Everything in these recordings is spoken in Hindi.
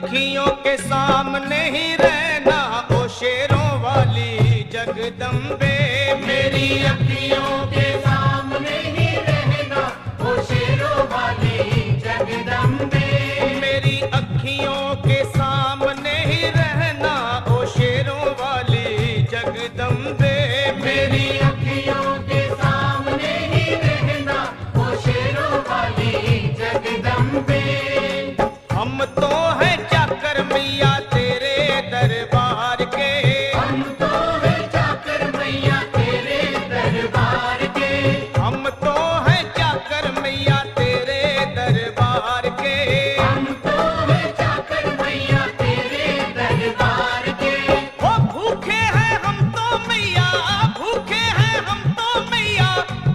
अखियों के सामने ही रहना ओ शेरों वाली जगदम्बे। मेरी अखियों के सामने ही रहना ओ शेरों वाली जगदम्बे। मेरी अखियों के सामने ही रहना ओ शेरों वाली जगदम्बे। मेरी अखियों के सामने ही रहना ओ शेरों वाली जगदम्बे। हम तो हैं चाकर मैया तेरे दरबार के। हम तो हैं चाकर मैया तेरे दरबार के। हम तो हैं चाकर मैया तेरे दरबार के। हम तो हैं चाकर मैया तेरे दरबार के। ओ भूखे हैं हम तो मैया, भूखे हैं हम तो मैया,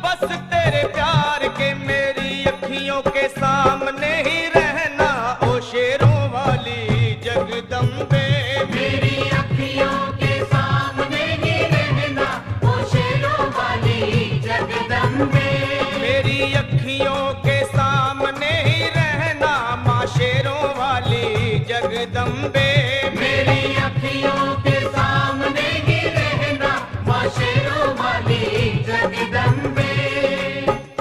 बस तेरे प्यार के। मेरी अखियों के सामने ही रहना ओ शेरों वाली जगदम्बे। मेरी अखियों के सामने ही रहना ओ शेरों वाली जगदम्बे। मेरी अखियों के सामने ही रहना माँ शेरों वाली जगदम्बे। मेरी अखियों के सामने ही रहना माँ शेरों वाली जगदम्बे।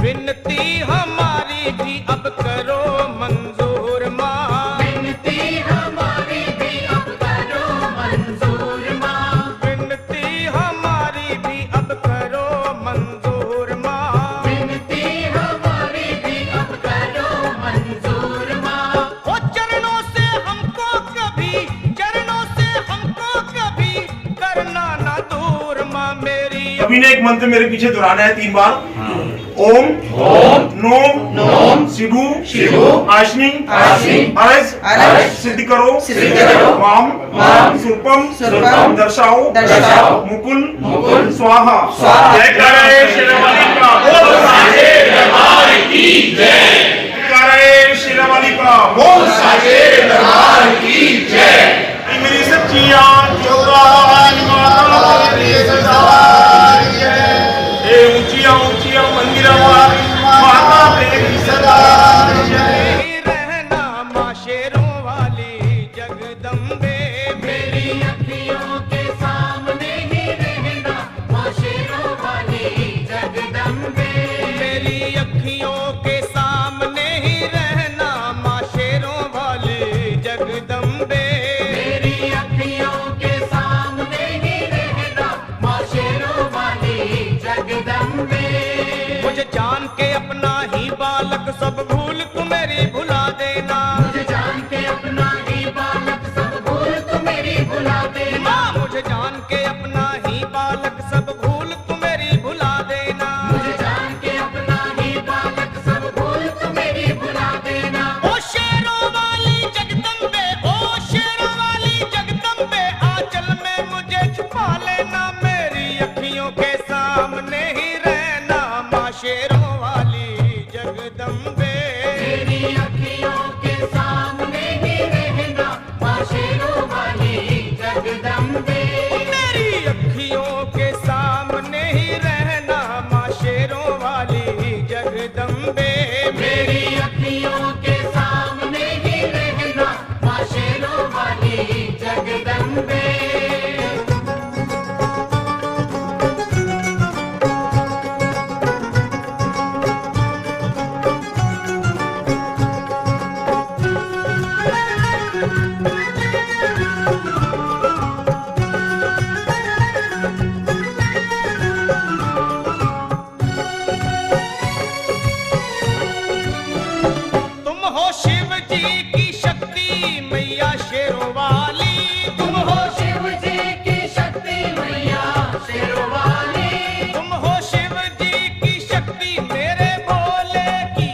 विनती हमारी भी अब करो मंजूर माँ। विनती हमारी भी अब करो मंजूर माँ। विनती हमारी भी अब करो मंजूर माँ। विनती हमारी भी अब करो मंजूर माँ। ओ चरणों से हमको कभी, चरणों से हमको कभी करना ना दूर माँ। मेरी अभी ने एक मंत्र मेरे पीछे दोहराना है 3 बार। ओम ओम नोम नोम शिवु शिवु आशनी आशनी अरस अरस सिद्ध करो वाम वाम सुरपम सुरपम दर्शाओ दर्शाओ मुकुल मुकुल स्वाहा स्वाहा। जय करे शेरावाली का बोल साजे दरबार की जय। करे शेरावाली का बोल साजे दरबार की जय। मेरी सच्चियां जोगान माता तेरी सदाई जय। ए ऊंचिया ऊंचिया मंदिरा वाली माता तेरी सदाई जय। रहना माँ शेरों वाली जगदम्बे। मेरी अखियों के सामने ही रहना माँ शेरों वाली जगदम्बे। मेरी अखियों के सामने ही रहना माँ शेरों वाली जगदम्बे। मेरी अखियों के सामने ही रहना माँ शेरों वाली जगदम्बे। मुझे जान के अपना ही बालक सब भूल तू मेरी भुला देना। मुझे जान के अपना ही बालक सब भूल तू मेरी भुला देना। माँ मुझे जान के अपना ही बालक सब भूल तू मेरी भुला देना। मुझे जान के अपना ही बालक सब भूल तू मेरी भुला देना। ओ शेरों वाली जगदम्बे, ओ शेरों वाली जगदम्बे, आंचल में मुझे छुपा लेना। मेरी अखियों के सामने ही रहना माँ शेरों वाली जगदम्बे। मेरी अखियों के सामने ही रहना माँ शेरों वाली जगदम्बे। मेरी अखियों के सामने ही रहना माँ शेरों वाली जगदम्बे। मेरी अखियों के सामने ही रहना माँ शेरों वाली जगदम्बे। तुम हो शिव जी की शक्ति मैया शेरों वाली। तुम हो शिव जी की शक्ति मैया शेरों वाली। तुम हो शिव जी की शक्ति मेरे भोले की,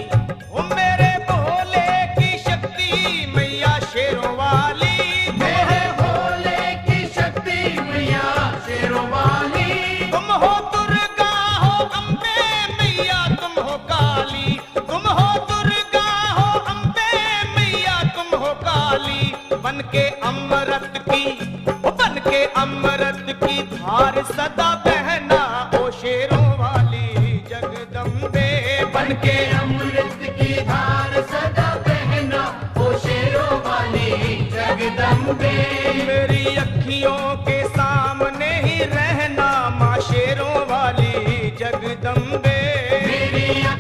ओ मेरे भोले की शक्ति मैया शेरों वाली। मेरे भोले की शक्ति मैया शेरों वाली। तुम हो दुर्गा हो अम्बे मैया तुम हो काली। तुम हो दुर्गा हो अम्बे मैया तुम हो काली। बन के अमृत की, बन के अमृत की धार सदा बहना ओ शेरों वाली जगदम्बे। बन के अमृत की धार सदा बहना ओ शेरों वाली जगदम्बे।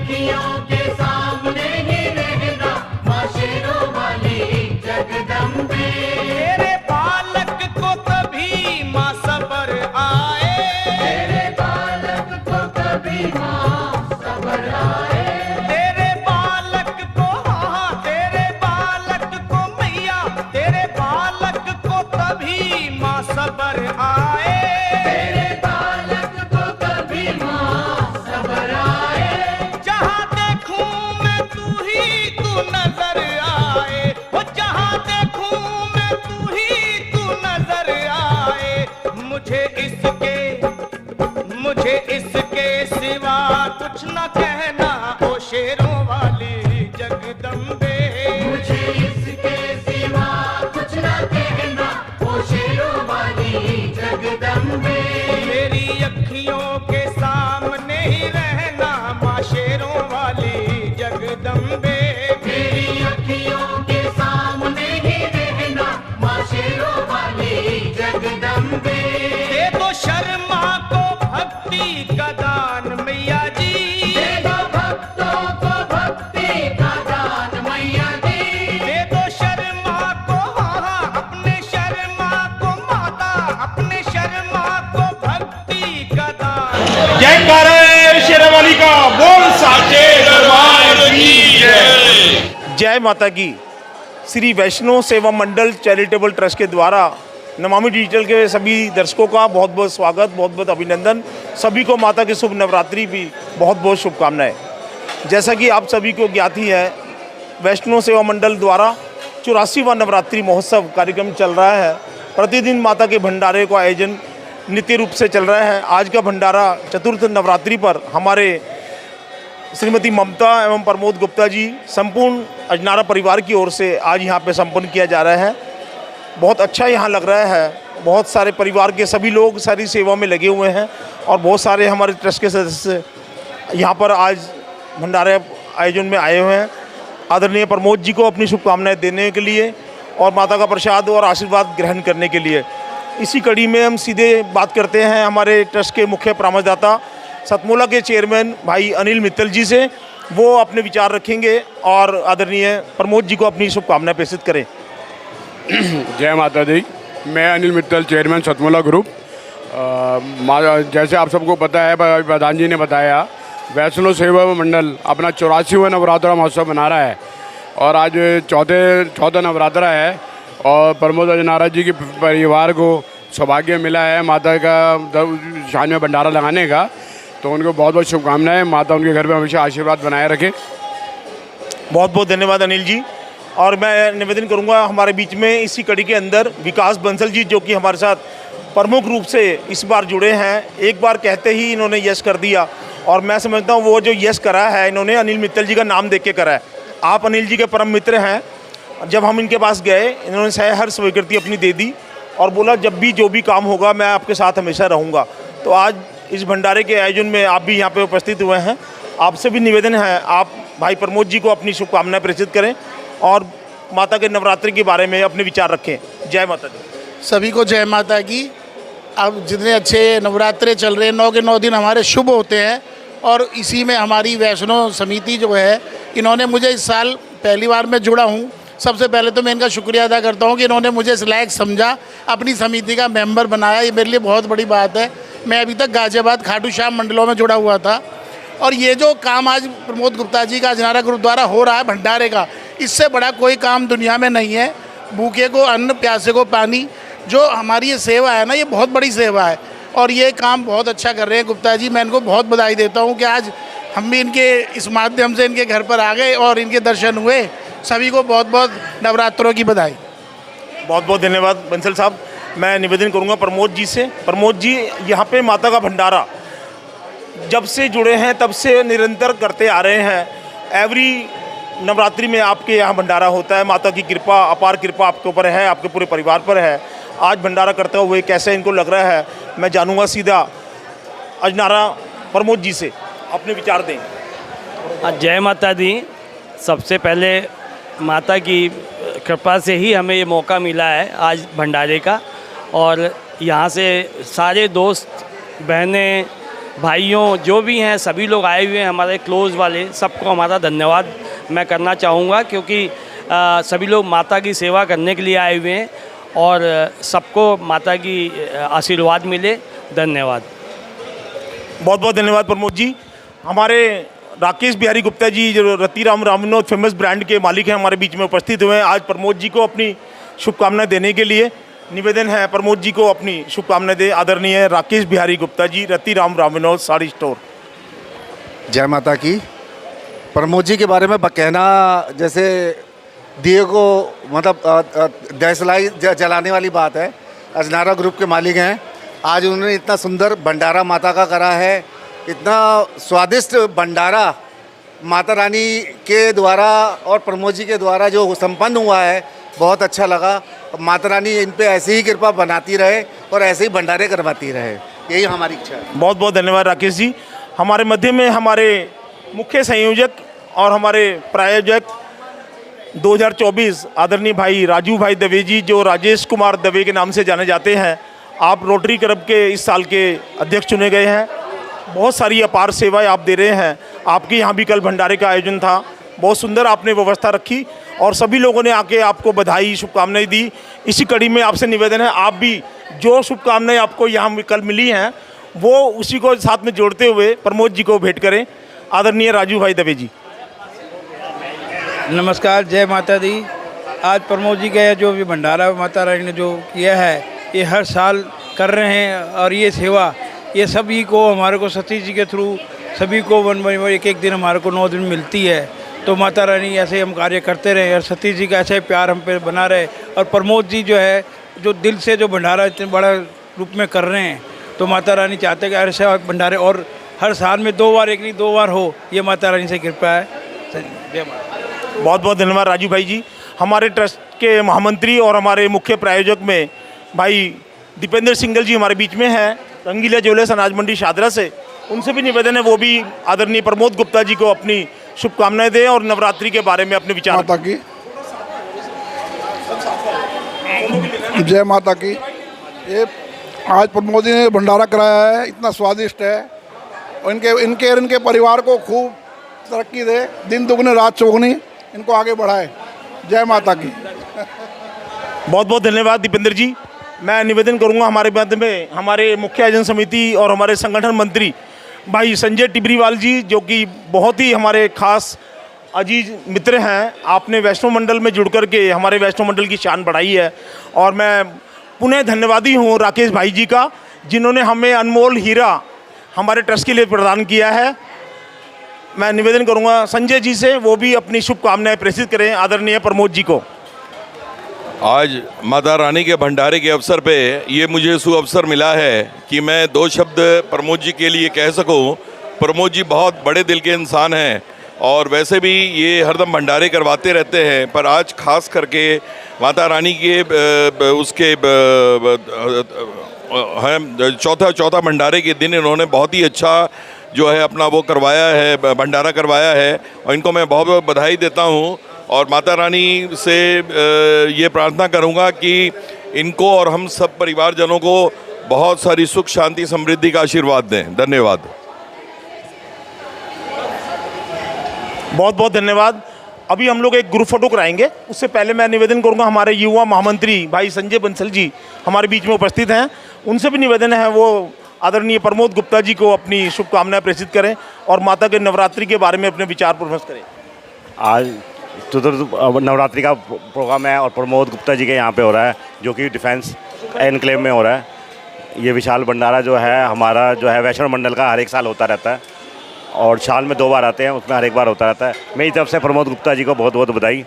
अखियों के सामने ही रहना माँ शेरों वाली जगदम्बे। तेरे बालक को कभी माँ सबर आए, तेरे बालक को कभी माँ सबर आए। तेरे बालक को, हाँ तेरे बालक को मैया, तेरे बालक को कभी माँ सबर आए। तेरे बालक को कभी माँ सबर आए। जहाँ देखूं मैं तू ही तू नजर आए, वो जहाँ देखूं मैं तू ही तू नजर आए। मुझे इसके सिवा कुछ न कहना ओ शेरों वाली जगदम्बे। मुझे इसके सिवा कुछ न कहना ओ शेरों वाली जगदम्बे। मेरी अखियों के सामने ही रहना माँ शेरों वाली जगदम्बे। मेरी अखियों के सामने ही रहना माँ शेरों वाली जगदम्बे। दे दो शर्मा को भक्ति का दान मैया जी, दे दो भक्तों को भक्ति का दान मैया जी। दे दो शर्मा को, हाँ अपने शर्मा को माता, अपने शर्मा को भक्ति का दान। जयकार है शेरावाली का, बोल साचे दरबार की जय। जय माता की। श्री वैष्णो सेवा मंडल चैरिटेबल ट्रस्ट के द्वारा नमामि डिजिटल के सभी दर्शकों का बहुत बहुत स्वागत, बहुत बहुत अभिनंदन। सभी को माता की शुभ नवरात्रि भी बहुत बहुत शुभकामनाएं। जैसा कि आप सभी को ज्ञात ही है, वैष्णो सेवा मंडल द्वारा 84वां नवरात्रि महोत्सव कार्यक्रम चल रहा है। प्रतिदिन माता के भंडारे का आयोजन नित्य रूप से चल रहा है। आज का भंडारा चतुर्थ नवरात्रि पर हमारे श्रीमती ममता एवं प्रमोद गुप्ता जी संपूर्ण अजनारा परिवार की ओर से आज यहाँ पे संपन्न किया जा रहा है। बहुत अच्छा यहाँ लग रहा है। बहुत सारे परिवार के सभी लोग सारी सेवा में लगे हुए हैं और बहुत सारे हमारे ट्रस्ट के सदस्य यहाँ पर आज भंडारे आयोजन में आए हुए हैं। आदरणीय प्रमोद जी को अपनी शुभकामनाएं देने के लिए और माता का प्रसाद और आशीर्वाद ग्रहण करने के लिए। इसी कड़ी में हम सीधे बात करते हैं हमारे ट्रस्ट के मुख्य परामर्शदाता सतमोला के चेयरमैन भाई अनिल मित्तल जी से। वो अपने विचार रखेंगे और आदरणीय प्रमोद जी को अपनी शुभकामनाएं प्रेषित करें। जय माता दी। मैं अनिल मित्तल, चेयरमैन सतमोला ग्रुप। जैसे आप सबको पता है, प्रधान जी ने बताया, वैष्णो सेवा मंडल अपना 84वां नवरात्रा महोत्सव मना रहा है और आज चौथा नवरात्रा है और प्रमोद अजनारा जी के परिवार को सौभाग्य मिला है माता का शान में भंडारा लगाने का। तो उनको बहुत बहुत शुभकामनाएं। माता उनके घर में हमेशा आशीर्वाद बनाए रखे। बहुत बहुत धन्यवाद अनिल जी। और मैं निवेदन करूंगा हमारे बीच में इसी कड़ी के अंदर विकास बंसल जी, जो कि हमारे साथ प्रमुख रूप से इस बार जुड़े हैं। एक बार कहते ही इन्होंने यस कर दिया और मैं समझता हूँ वो जो यस करा है इन्होंने अनिल मित्तल जी का नाम देख के करा है। आप अनिल जी के परम मित्र हैं। जब हम इनके पास गए, इन्होंने सहर्ष स्वीकृति अपनी दे दी और बोला जब भी जो भी काम होगा मैं आपके साथ हमेशा रहूँगा। तो आज इस भंडारे के आयोजन में आप भी यहाँ पे उपस्थित हुए हैं। आपसे भी निवेदन है आप भाई प्रमोद जी को अपनी शुभकामनाएं प्रेषित करें और माता के नवरात्रि के बारे में अपने विचार रखें। जय माता दी। सभी को जय माता की। अब जितने अच्छे नवरात्रे चल रहे हैं, 9 के 9 दिन हमारे शुभ होते हैं और इसी में हमारी वैष्णो समिति जो है, इन्होंने मुझे इस साल पहली बार मैं जुड़ा हूँ। सबसे पहले तो मैं इनका शुक्रिया अदा करता हूँ कि इन्होंने मुझे इस लायक समझा, अपनी समिति का मेंबर बनाया। ये मेरे लिए बहुत बड़ी बात है। मैं अभी तक गाजियाबाद खाटू श्याम मंडलों में जुड़ा हुआ था और ये जो काम आज प्रमोद गुप्ता जी का अजनारा ग्रुप द्वारा हो रहा है भंडारे का, इससे बड़ा कोई काम दुनिया में नहीं है। भूखे को अन्न, प्यासे को पानी, जो हमारी ये सेवा है ना, ये बहुत बड़ी सेवा है और ये काम बहुत अच्छा कर रहे हैं गुप्ता जी। मैं इनको बहुत बधाई देता हूँ कि आज हम भी इनके इस माध्यम से इनके घर पर आ गए और इनके दर्शन हुए। सभी को बहुत बहुत नवरात्रों की बधाई। बहुत बहुत धन्यवाद बंसल साहब। मैं निवेदन करूंगा प्रमोद जी से। प्रमोद जी, यहाँ पे माता का भंडारा जब से जुड़े हैं तब से निरंतर करते आ रहे हैं। एवरी नवरात्रि में आपके यहाँ भंडारा होता है। माता की कृपा, अपार कृपा आपके ऊपर है, आपके पूरे परिवार पर है। आज भंडारा करते हुए कैसे इनको लग रहा है, मैं जानूंगा सीधा अजनारा प्रमोद जी से। अपने विचार दें। जय माता दी। सबसे पहले माता की कृपा से ही हमें ये मौका मिला है आज भंडारे का और यहाँ से सारे दोस्त, बहनें, भाइयों जो भी हैं सभी लोग आए हुए हैं हमारे क्लोज़ वाले, सबको हमारा धन्यवाद मैं करना चाहूँगा, क्योंकि सभी लोग माता की सेवा करने के लिए आए हुए हैं और सबको माता की आशीर्वाद मिले। धन्यवाद। बहुत बहुत धन्यवाद प्रमोद जी। हमारे राकेश बिहारी गुप्ता जी जो रतिराम रामविनोद फेमस ब्रांड के मालिक हैं हमारे बीच में उपस्थित हुए हैं आज प्रमोद जी को अपनी शुभकामनाएं देने के लिए। निवेदन है प्रमोद जी को अपनी शुभकामनाएं दे आदरणीय राकेश बिहारी गुप्ता जी, रतिराम रामविनोद साड़ी स्टोर। जय माता की। प्रमोद जी के बारे में कहना जैसे दिए को मतलब देशलाई जलाने वाली बात है। अजनारा ग्रुप के मालिक हैं, आज उन्होंने इतना सुंदर भंडारा माता का करा है, इतना स्वादिष्ट भंडारा माता रानी के द्वारा और प्रमोद जी के द्वारा जो संपन्न हुआ है, बहुत अच्छा लगा। माता रानी इन पे ऐसी ही कृपा बनाती रहे और ऐसे ही भंडारे करवाती रहे, यही हमारी इच्छा है। बहुत बहुत धन्यवाद राकेश जी। हमारे मध्य में हमारे मुख्य संयोजक और हमारे प्रायोजक 2024 आदरणीय भाई राजू भाई दवे जी, जो राजेश कुमार दवे के नाम से जाने जाते हैं, आप रोटरी क्लब के इस साल के अध्यक्ष चुने गए हैं। बहुत सारी अपार सेवाएं आप दे रहे हैं। आपके यहाँ भी कल भंडारे का आयोजन था, बहुत सुंदर आपने व्यवस्था रखी और सभी लोगों ने आके आपको बधाई शुभकामनाएं दी। इसी कड़ी में आपसे निवेदन है, आप भी जो शुभकामनाएं आपको यहाँ कल मिली हैं वो उसी को साथ में जोड़ते हुए प्रमोद जी को भेंट करें। आदरणीय राजू भाई दवे जी। नमस्कार, जय माता दी। आज प्रमोद जी का जो भी भंडारा माता रानी ने जो किया है, ये हर साल कर रहे हैं और ये सेवा ये सभी को हमारे को सतीश जी के थ्रू सभी को एक एक दिन हमारे को 9 दिन मिलती है। तो माता रानी ऐसे हम कार्य करते रहे और सतीश जी का ऐसे प्यार हम पे बना रहे। और प्रमोद जी जो है जो दिल से जो भंडारा इतने बड़ा रूप में कर रहे हैं, तो माता रानी चाहते हैं कि ऐसे भंडारे और हर साल में 2 बार, एक नहीं 2 बार हो, ये माता रानी से कृपा है। जय माता। बहुत बहुत धन्यवाद राजू भाई जी। हमारे ट्रस्ट के महामंत्री और हमारे मुख्य प्रायोजक में भाई दीपेंद्र सिंगल जी हमारे बीच में हैं, रंगीला ज्वेलर्स अनाज मंडी शादरा से। उनसे भी निवेदन है वो भी आदरणीय प्रमोद गुप्ता जी को अपनी शुभकामनाएं दें और नवरात्रि के बारे में अपने विचार। माता की जय माता की। ये आज प्रमोद जी ने भंडारा कराया है, इतना स्वादिष्ट है और इनके परिवार को खूब तरक्की दे, दिन दुगने रात चौगुनी इनको आगे बढ़ाए। जय माता की। बहुत बहुत धन्यवाद दीपेंद्र जी। मैं निवेदन करूंगा हमारे मध्य में हमारे मुख्य आयोजन समिति और हमारे संगठन मंत्री भाई संजय टिबरीवाल जी, जो कि बहुत ही हमारे खास अजीज मित्र हैं। आपने वैष्णो मंडल में जुड़ कर के हमारे वैष्णो मंडल की शान बढ़ाई है और मैं पुनः धन्यवादी हूँ राकेश भाई जी का, जिन्होंने हमें अनमोल हीरा हमारे ट्रस्ट के लिए प्रदान किया है। मैं निवेदन करूंगा संजय जी से वो भी अपनी शुभकामनाएं प्रेषित करें आदरणीय प्रमोद जी को। आज माता रानी के भंडारे के अवसर पे ये मुझे सुअवसर मिला है कि मैं 2 शब्द प्रमोद जी के लिए कह सकूं। प्रमोद जी बहुत बड़े दिल के इंसान हैं और वैसे भी ये हरदम भंडारे करवाते रहते हैं, पर आज खास करके माता रानी के उसके चौथा भंडारे के दिन इन्होंने बहुत ही अच्छा जो है अपना वो करवाया है, भंडारा करवाया है और इनको मैं बहुत बहुत बधाई देता हूँ। और माता रानी से ये प्रार्थना करूँगा कि इनको और हम सब परिवारजनों को बहुत सारी सुख शांति समृद्धि का आशीर्वाद दें। धन्यवाद। बहुत बहुत धन्यवाद। अभी हम लोग एक ग्रुप फोटो कराएंगे, उससे पहले मैं निवेदन करूंगा हमारे युवा महामंत्री भाई संजय बंसल जी हमारे बीच में उपस्थित हैं। उनसे भी निवेदन है वो आदरणीय प्रमोद गुप्ता जी को अपनी शुभकामनाएं प्रेषित करें और माता के नवरात्रि के बारे में अपने विचार प्रकट करें। आज नवरात्रि का प्रोग्राम है और प्रमोद गुप्ता जी के यहाँ पे हो रहा है, जो कि डिफेंस एनक्लेव में हो रहा है। ये विशाल भंडारा जो है हमारा जो है वैष्णो मंडल का हर एक साल होता रहता है और साल में 2 बार आते हैं, उसमें हर एक बार होता रहता है। मेरी तरफ से प्रमोद गुप्ता जी को बहुत बहुत बधाई।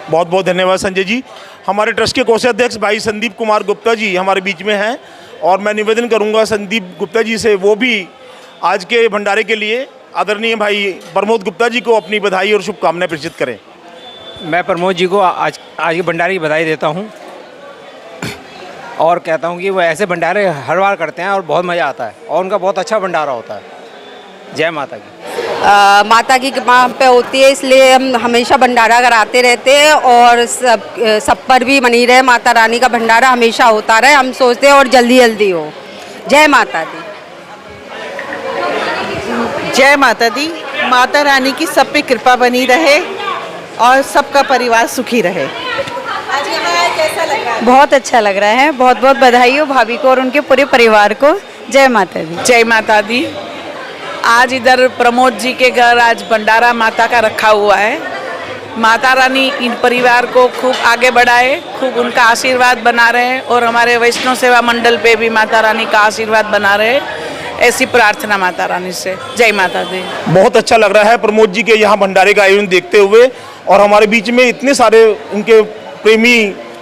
बहुत बहुत धन्यवाद संजय जी। हमारे ट्रस्ट के कोषाध्यक्ष भाई संदीप कुमार गुप्ता जी हमारे बीच में हैं और मैं निवेदन करूंगा संदीप गुप्ता जी से वो भी आज के भंडारे के लिए आदरणीय भाई प्रमोद गुप्ता जी को अपनी बधाई और शुभकामनाएं प्रेषित करें। मैं प्रमोद जी को आज के भंडारे की बधाई देता हूं और कहता हूं कि वो ऐसे भंडारे हर बार करते हैं और बहुत मज़ा आता है और उनका बहुत अच्छा भंडारा होता है। जय माता की। माता की कृपा पे होती है, इसलिए हम हमेशा भंडारा कराते रहते हैं और सब पर भी बनी रहे माता रानी का भंडारा हमेशा होता रहे, हम सोचते हैं और जल्दी जल्दी हो। जय माता दी। जय माता दी। माता रानी की सब पे कृपा बनी रहे और सबका परिवार सुखी रहे। आज यहाँ आए कैसा लग रहा है? बहुत अच्छा लग रहा है। बहुत बहुत बधाई हो भाभी को और उनके पूरे परिवार को। जय माता दी। जय माता दी। आज इधर प्रमोद जी के घर आज भंडारा माता का रखा हुआ है। माता रानी इन परिवार को खूब आगे बढ़ाए, खूब उनका आशीर्वाद बना रहे और हमारे वैष्णव सेवा मंडल पे भी माता रानी का आशीर्वाद बना रहे, ऐसी प्रार्थना माता रानी से। जय माता दी। बहुत अच्छा लग रहा है प्रमोद जी के यहाँ भंडारे का आयोजन देखते हुए, और हमारे बीच में इतने सारे उनके प्रेमी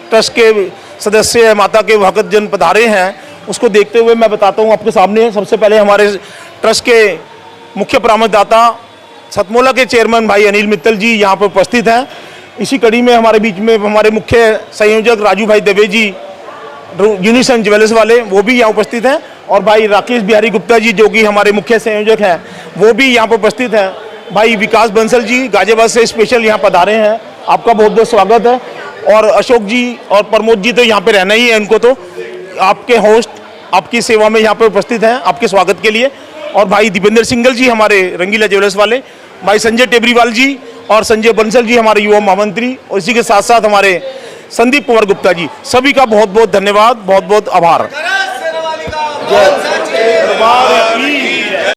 ट्रस्ट के सदस्य माता के भक्त जन पधारे हैं, उसको देखते हुए मैं बताता हूँ आपके सामने। सबसे पहले हमारे ट्रस्ट के मुख्य परामर्शदाता सतमोला के चेयरमैन भाई अनिल मित्तल जी यहाँ पर उपस्थित हैं। इसी कड़ी में हमारे बीच में हमारे मुख्य संयोजक राजू भाई दवे जी यूनिसन ज्वेलर्स वाले, वो भी यहाँ उपस्थित हैं, और भाई राकेश बिहारी गुप्ता जी जो कि हमारे मुख्य संयोजक हैं, वो भी यहाँ पर उपस्थित हैं। भाई विकास बंसल जी गाजियाबाद से स्पेशल यहाँ पधारे हैं, आपका बहुत बहुत स्वागत है। और अशोक जी और प्रमोद जी तो यहाँ पे रहना ही है, उनको तो आपके होस्ट आपकी सेवा में यहाँ पे उपस्थित हैं आपके स्वागत के लिए। और भाई दीपेंद्र सिंगल जी हमारे रंगीला ज्वेलर्स वाले, भाई संजय टेबरीवाल जी और संजय बंसल जी हमारे युवा महामंत्री, और इसी के साथ साथ हमारे संदीप कुमार गुप्ता जी, सभी का बहुत बहुत धन्यवाद, बहुत बहुत आभार।